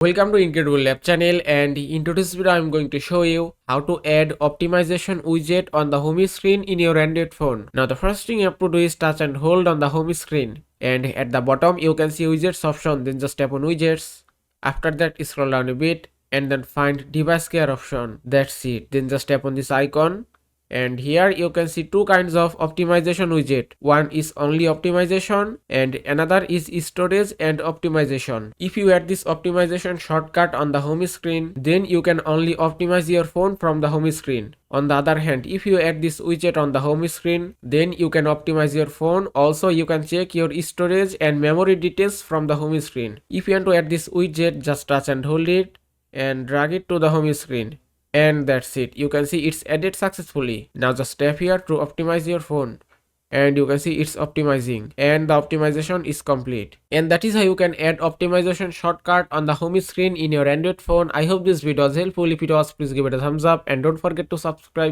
Welcome to Incredible Lab channel, and in today's video I am going to show you how to add optimization widget on the home screen in your Android phone. Now the first thing you have to do is touch and hold on the home screen, and at the bottom you can see widgets option, then just tap on widgets. After that scroll down a bit and then find device care option. That's it. Then just tap on this icon. And here you can see two kinds of optimization widget. One is only optimization and another is storage and optimization. If you add this optimization shortcut on the home screen, then you can only optimize your phone from the home screen. On the other hand, if you add this widget on the home screen, then you can optimize your phone. Also, you can check your storage and memory details from the home screen. If you want to add this widget, just touch and hold it and drag it to the home screen. And that's it. You can see it's added successfully. Now just tap here to optimize your phone. And you can see it's optimizing and the optimization is complete. And that is how you can add optimization shortcut on the home screen in your Android phone. I hope this video was helpful. If it was, please give it a thumbs up and don't forget to subscribe.